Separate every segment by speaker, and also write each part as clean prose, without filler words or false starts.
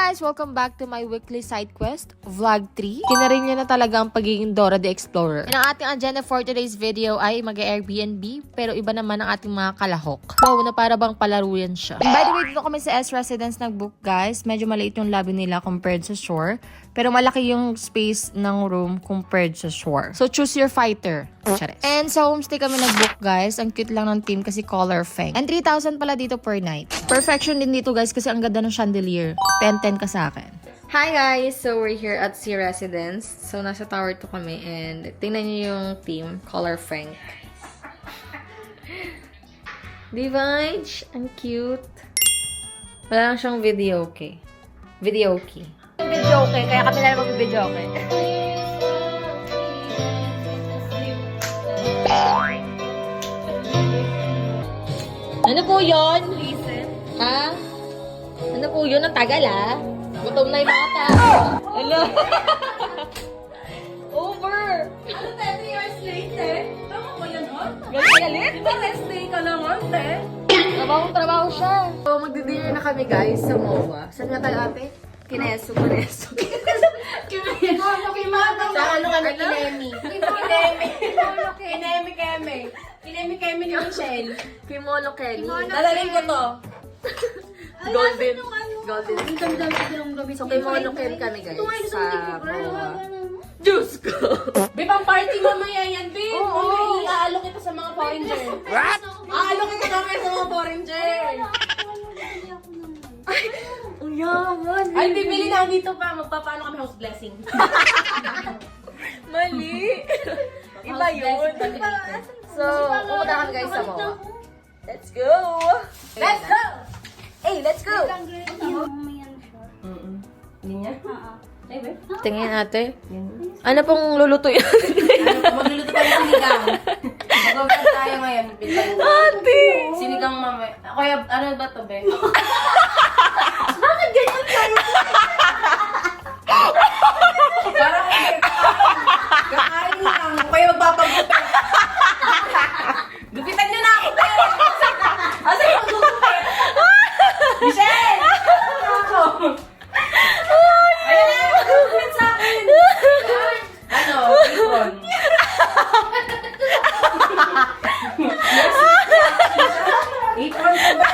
Speaker 1: guys! Welcome back to my weekly side quest, Vlog 3. Kinarin niya na talaga ang pagiging Dora the Explorer. And ang ating agenda for today's video ay mag-Airbnb, pero iba naman ang ating mga kalahok. Wow, na para bang palaro yan siya. And by the way, dito kami sa S Residence nag-book guys. Medyo maliit yung lobby nila compared sa shore, pero malaki yung space ng room compared sa shore. So choose your fighter. Charis. And sa homestay kami nag-book guys. Ang cute lang ng team kasi color feng. And 3,000 pala dito per night. Perfection din dito guys kasi ang ganda ng chandelier. 10-10 ka sa akin. Hi guys! So we're here at C Residence. So nasa tower 2 kami and tingnan niyo yung team. Color feng. Divine! Ang cute. Wala lang siyang video okay. Video okay. Video okay. Kaya kami na lang mag-video okay. Ano po yun? Listen. Ha? Ano po yun? Ang tagal ah. Gutom na yung mga tao. Hello? Over!
Speaker 2: Ano 10 years later? Tama ba yun, oh?
Speaker 1: Galit?
Speaker 2: Di ba rest day ka naman, te?
Speaker 1: Trabaho siya. So, magdi-dinner na kami guys sa MOA. Saan nga tayo ate? Kineso.
Speaker 2: Sa ano kami, Kinemi. Kinemi kami ni Michelle.
Speaker 1: Kimono Kelly.
Speaker 2: Dalaling ko to.
Speaker 1: Golden.
Speaker 2: Ang dami-dami ko ng gabi.
Speaker 1: So, kimono Kelly kami guys sa MOA.
Speaker 2: Diyos ko! Be, pang party mamaya yan, be! Oo! Iaalo kita sa mga foreigner.
Speaker 1: What?
Speaker 2: Aalo kita mamaya sa mga foreigner.
Speaker 1: Ang yaman.
Speaker 2: Ay, bibili na dito pa. Magpapaano kami house blessing.
Speaker 1: Mali. Iba yun. So, pupunta kami guys sa MOA. Let's go!
Speaker 2: Let's go!
Speaker 1: Hey, let's go!
Speaker 2: Linya? Ay, be?
Speaker 1: Tingin ate. Ano pong lulutuin?
Speaker 2: Magluluto tayo ng sinigang. Mag-vlog tayo ngayon.
Speaker 1: Ate!
Speaker 2: Sinigang mamaya. Kaya, ano ba to, be?
Speaker 1: Bakit ganyan kayo?
Speaker 2: Parang kakain lang. Kaya magpapagupit. Gupitan nyo na ako, be! Asa yung magugupit? Michelle! Ako! Ayun na, magugupit sa akin! Ano? Ipon. Ipon ko ba?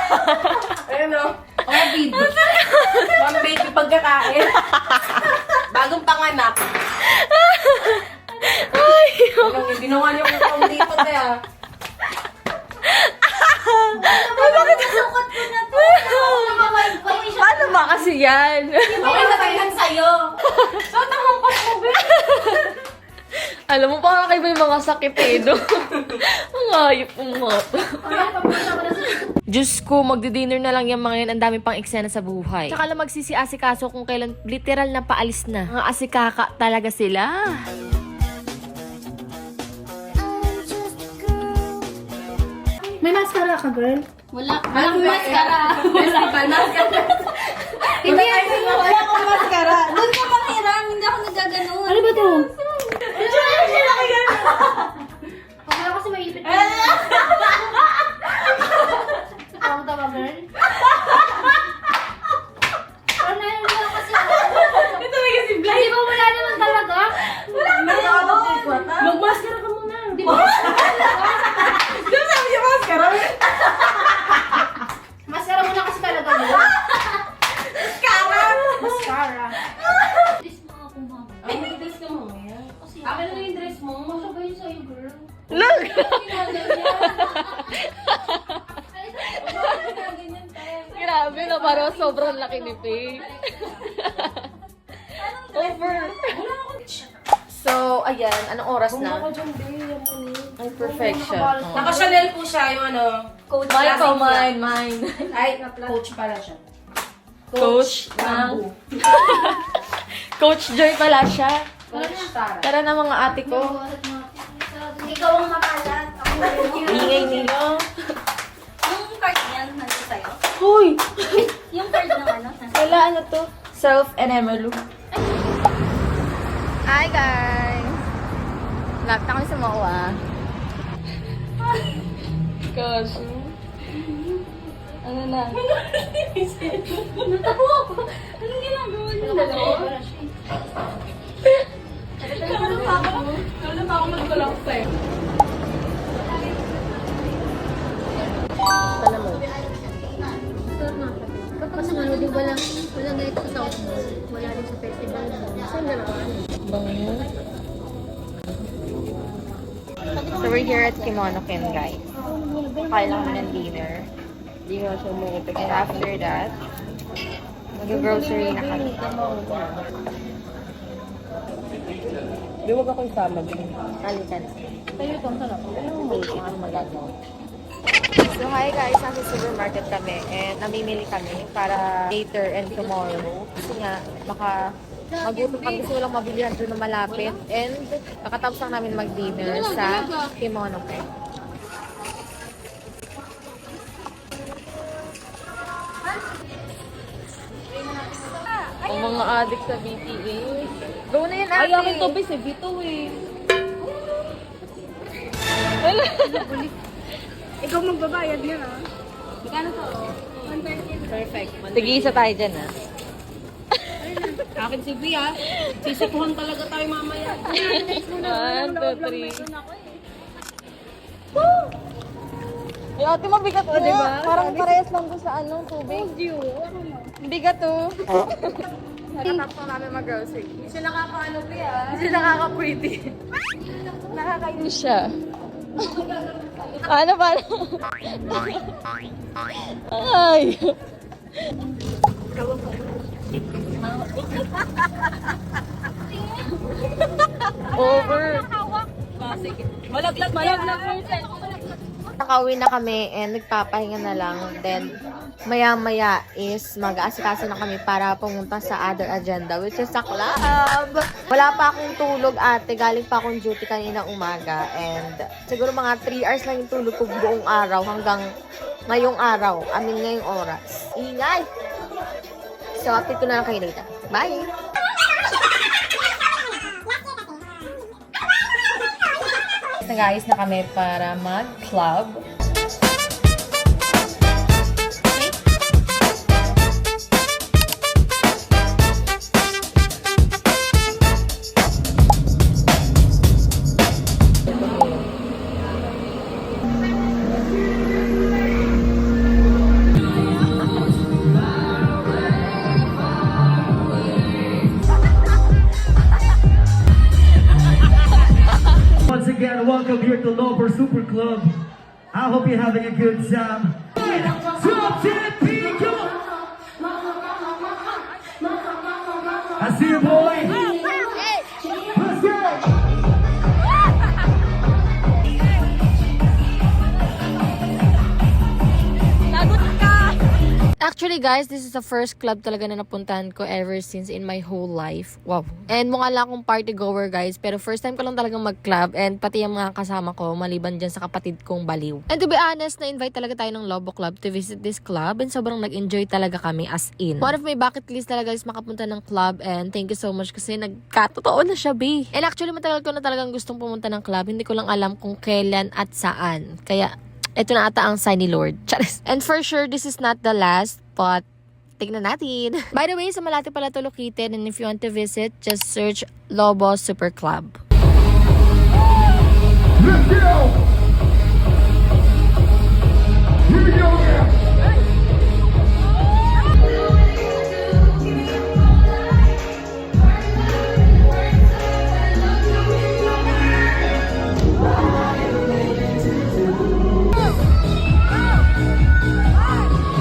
Speaker 2: Ayun o. Kaya bid. Mga baby pagkakain. Bagong panganak. Anong yung ginawa niyo kung kung dito kaya?
Speaker 1: Bakit nasukat ko na to? Paano ba kasi yan?
Speaker 2: Okay na tayo lang sa'yo. So, tamampas mo, be.
Speaker 1: Alam mo, parang kayo yung mga sakit eh, no? Ang hayop mo nga. Diyos ko, magdi-dinner na lang yung mga yan. Ang dami pang eksena sa buhay. Tsaka lang magsisi-asikaso kung kailan literal na paalis na. Mga asikaka talaga sila.
Speaker 2: May mascara ka, girl?
Speaker 3: Wala. Walang maskara.
Speaker 2: Festival, mascara.
Speaker 3: Hindi ako. Wala akong maskara. Doon ka makiram. Hindi ako nagaganon.
Speaker 2: Ano ba to?
Speaker 3: Wala kasi maipit. Tama tama, girl. Ano yun lang kasi.
Speaker 2: Ito may kasi
Speaker 3: Di
Speaker 2: blind.
Speaker 3: ba wala naman talaga?
Speaker 2: Mag-mascara ka muna.
Speaker 3: Di ba?
Speaker 2: Di ba sabi niya mascara?
Speaker 3: Maskara mo na kasi talaga yun. Maskara. Please mga kumama.
Speaker 2: Ay, mag-dress ka mamaya. Akin na yung dress mo.
Speaker 3: Masabay yun sa'yo, girl.
Speaker 1: Look! Grabe na, parang sobrang laki ni Faye. Over. So, ayan. Anong oras na? Ay, perfection. Oh.
Speaker 2: Naka-Chanel po siya yung ano. Coach
Speaker 1: Mine ko,
Speaker 2: classic
Speaker 1: mine.
Speaker 2: Ay, coach pala siya.
Speaker 1: Coach ng... Coach Joy pala siya.
Speaker 2: Coach Tara.
Speaker 1: Tara na mga ate ko.
Speaker 3: Ikaw ang makalat. Ako yung
Speaker 1: Ingay nilo.
Speaker 3: Yung card niyan, nandito sa'yo.
Speaker 1: Hoy!
Speaker 3: Yung card ng ano, nandito.
Speaker 1: Wala, ano to? Self and Emelu. Hi guys! Lapit na kami sa MOA. Gosh.
Speaker 3: Ano na? Natawa ako. Anong ginagawa niyo?
Speaker 2: Ano pa ako magkulong sa'yo?
Speaker 3: Kapag sa ano, di wala ganito sa South Mall. Wala rin sa festival. Saan gano'n?
Speaker 1: So we're here at Kimono-ken, guys. Kaya lang kami ng dinner. Hindi ko siya umuupik. And after that, mag-grocery na kami.
Speaker 2: Di wag ako isama din.
Speaker 1: Alitan.
Speaker 2: Sa'yo itong sarap.
Speaker 1: Ano magagawa? So hi guys, nasa supermarket kami and namimili kami para later and tomorrow. Kasi nga, baka magutom pag gusto lang mabilihan doon na malapit. And kakatapos lang namin mag-dinner sa Kimono-ken. Ang mga addict sa BTS. Go na yun, ate!
Speaker 2: Ay, akin to bis eh. Bito eh.
Speaker 3: Ikaw magbabayad na ha?
Speaker 2: Magkano to? 130. Perfect.
Speaker 1: Sige, isa tayo dyan, ah.
Speaker 2: Akin si Bia. Sisikuhan talaga tayo mamaya.
Speaker 1: 1, 2, 3. Yung ate mabigat to, diba? Parang parehas lang doon sa ano, tubig. Bigat to. Nakatapos na namin mag-grocery.
Speaker 2: Hindi siya nakakaano Bia.
Speaker 1: Hindi siya nakaka-pretty. Nakakainis siya. Ano ba? Ay! Over.
Speaker 2: Malaglag.
Speaker 1: Nakauwi na kami and nagpapahinga na lang. Then, maya-maya is mag-aasikaso na kami para pumunta sa other agenda, which is sa club. Wala pa akong tulog, ate. Galing pa akong duty kanina umaga. And siguro mga 3 hours lang yung tulog ko buong araw hanggang ngayong araw. Ngayong oras. Ingay! So, update ko na lang kayo later. Bye! Na guys na kami para mag-club.
Speaker 4: Once again, welcome here to Lover Super Club. I hope you're having a good time. Drop that beat, come on. I see you, boy. Let's go.
Speaker 1: Actually guys, this is the first club talaga na napuntahan ko ever since in my whole life. Wow. And mukha lang akong party goer guys, pero first time ko lang talagang mag-club and pati yung mga kasama ko maliban dyan sa kapatid kong baliw. And to be honest, na-invite talaga tayo ng Lobo Club to visit this club and sobrang nag-enjoy talaga kami as in. One of my bucket list talaga is makapunta ng club and thank you so much kasi nagkatotoo na siya, be. And actually matagal ko na talagang gustong pumunta ng club, hindi ko lang alam kung kailan at saan. Kaya ito na ata ang sign ni Lord. Charis. And for sure, this is not the last, but tignan natin. By the way, sa Malate pala to located, and if you want to visit, just search Lobo Super Club.
Speaker 4: Let's go. Here we go now.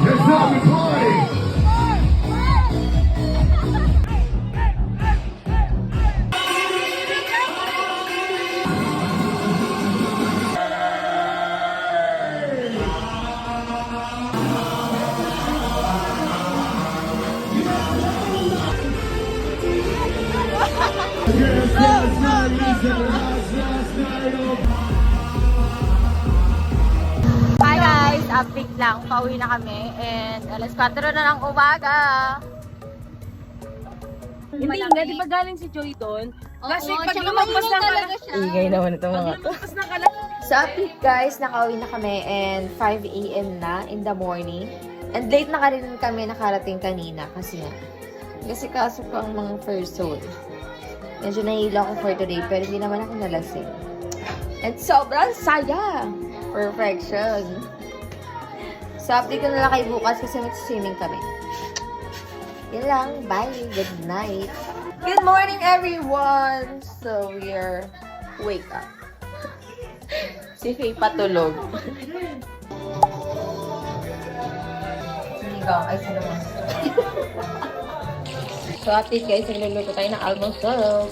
Speaker 4: Let's not be party.
Speaker 1: Hi guys! Update lang. Pauwi na kami. And alas 4 na ng umaga.
Speaker 2: Hindi nga, di ba galing si Joy doon? Kasi pag
Speaker 3: tsaka
Speaker 2: lumagpas
Speaker 3: mainit
Speaker 2: na
Speaker 3: talaga siya.
Speaker 1: Ingay naman itong mga to.
Speaker 2: lumagpas na kala.
Speaker 1: So update guys, nakauwi na kami and 5 AM na in the morning. And late na ka rin kami nakarating kanina kasi nga. Kasi kaso pang mga first zone. Medyo nahihilo ako for today pero hindi naman ako nalasing. And sobrang saya! Perfection! So, update ko na lang kayo bukas kasi mag-swimming kami. Yun lang. Bye! Good night! Good morning, everyone! So, we're wake up. Si Faye patulog. Sinigang. Ay, sinigang. So, update guys, nagluluto tayo ng almusal.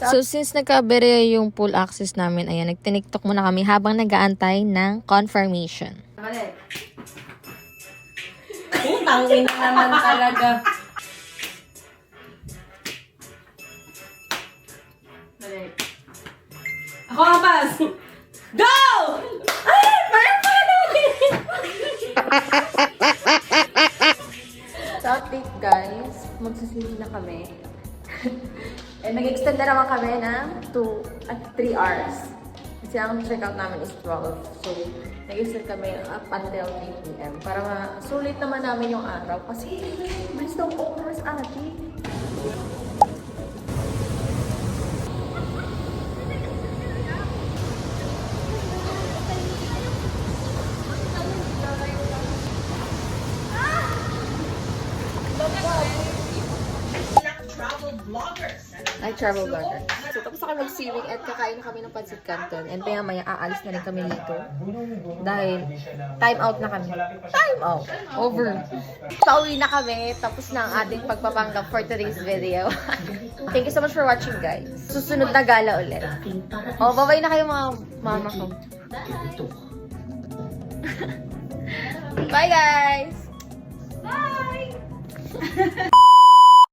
Speaker 1: So, since nagka-berya yung pool access namin, ayan, nagtiniktok muna kami habang nag-aantay ng confirmation.
Speaker 2: Balik. Tangin na naman talaga. Balik. Ako ang pass. Go! Ay!
Speaker 1: So, update guys, magsasili na kami. And nag-extend na naman kami ng 2 at 3 hours. Kasi ang check-out namin is 12. So, nag-extend kami up until 3 p.m. Para masulit naman namin yung araw. Kasi, bilis daw po oras ate. Travel vlogger. So, tapos na kami mag-swimming at kakain na kami ng pancit canton. And maya aalis na rin kami dito. Dahil time out na kami. Time out! Over. Pauwi na kami. Tapos na ang ating pagpapanggap for today's video. Thank you so much for watching, guys. Susunod na gala ulit. Oh, bye-bye na kayo mga mama ko. Bye, guys!
Speaker 2: Bye!